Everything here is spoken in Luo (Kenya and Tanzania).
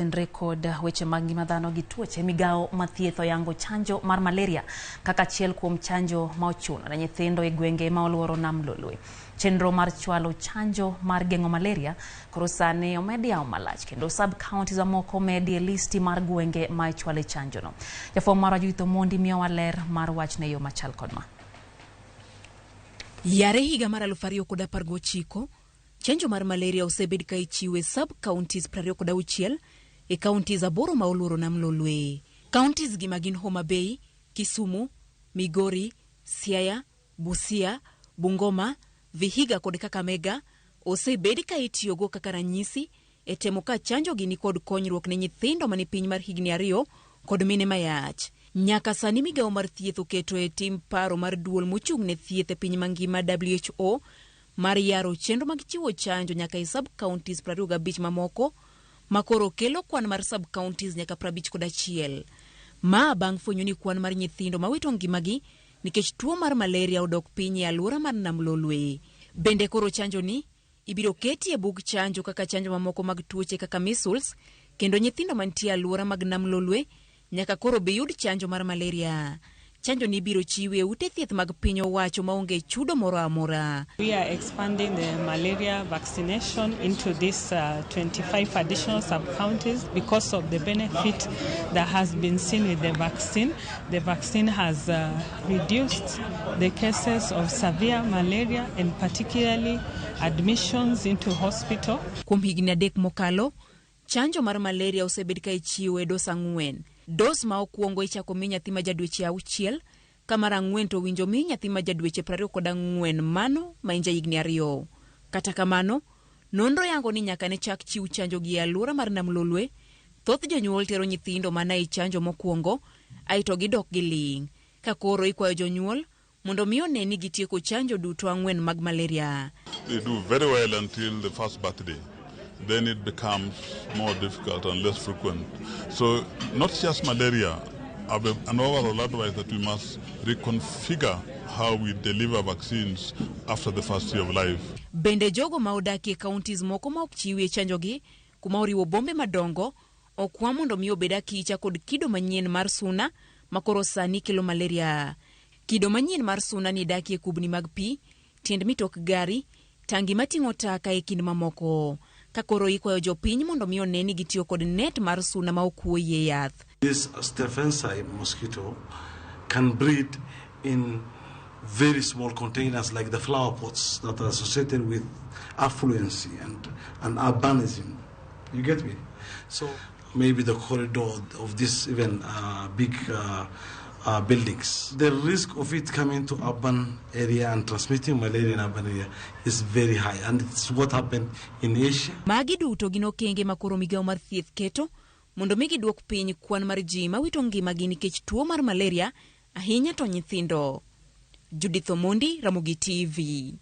motenre kod weche mag ngima dhano gi tuoche. Migao mathietho yango chanjo mar malaria kaka achiel kuom chanjo ma ochuno ne nyithindo e gwenge ma oluoro nam lolwe. Chenro mar chwalo chanjo mar geng'o malaria koro sani omedi yawo malach kendo sub counties moko medi e listi mar gwenge ma ichwale chanjo no. Jafwambo mar Juitho Mondi miyowa ler mar wachne yo machal kod ma. Yare higa mar 2019 chanjo mar malaria osebed ka ichiwe sub counties 26 e counties 8 ma oluoro nam lolwe. Counties gi magin Homa Bay, Kisumu, Migori, Siaya, Busia, Bungoma, Vihiga kod Kakamega osebed ka itiyogo kaka ranyisi e temo ka chanjo gi ni kod konyruok ne nyithindo mani piny mar higni 2 kod mine mayach. Nyaka sani migao mar thieth oketo e tim paro mar duol mochung' ne thieth e piny mangima WHO mar yaro chenro mag chiwo chanjo nyaka e sub counties 25 mamoko makoro kelo kwan mar sub counties nyaka 51. Ma bang' fwenyo ni kwan mar nyithindo mawito ngimagi nikech tuo mar malaria odok piny e alwora mar nam lolwe. Bende koro chanjo ni ibiro keti e bug chanjo kaka chanjo mamoko mag tuoche kaka measles, kendo nyithindo mantie alwora mag nam lolwe nyaka koro be yud chanjo mar malaria. Chanjo ni biro chiwe e ute thieth mag piny owacho maonge chudo moro amora. We are expanding the malaria vaccination into these 25 additional sub-counties because of the benefit that has been seen with the vaccine. The vaccine has reduced the cases of severe malaria and particularly admissions into hospital. Kuom higni 3 mokalo, chanjo mar malaria osebed ka ichiwe dos 4. Dos ma okuongo ichako mi nyathi ma jadweche 6, ka mar 4 to winjo mi nyathi ma jadweche 24 mano ma inja higni 2. Kata kamano, nonro yango ni nyaka ne chak chiw chanjo gi alwora mar nam lolwe, thoth jonyuol tero nyithindo mana i chanjo mokuongo, aito gidok giling'. Ka koro ikwayo jonyuol mondo mi one ni gitieko chanjo duto 4 mag malaria. They do very well until the first birthday. Then it becomes more difficult and less frequent. So not just malaria, an overall advice that we must reconfigure how we deliver vaccines after the first year of life. Bende jogo ma odaki e counties moko ma ok chiwie chanjo gi, kuma oriwo bombe madongo, okwa mondo mi obeda kicha kod kido manyien mar suna makoro sani kelo malaria. Kido manyien mar suna ni daki e kubni mag pi, tiend mitok gari, tangi mating'o taka e kind mamoko. Ka koro ikwayo jopiny mondo mi oneni gitiyo kod net mar suna ma okuoye yath. This Stephensi mosquito can breed in very small containers like the flower pots that are associated with affluency and urbanism. You get me? So maybe the corridor of this even big buildings. The risk of it coming to urban area and transmitting malaria in urban area is very high, and it's what happened in Asia. Magi duto gino kenge makoro migao mar thieth keto mondo mi giduok piny kwan mar ji mawito ngimagi nikech tuo mar malaria ahinya to nyithindo. Juitho Mondi, Ramogi TV.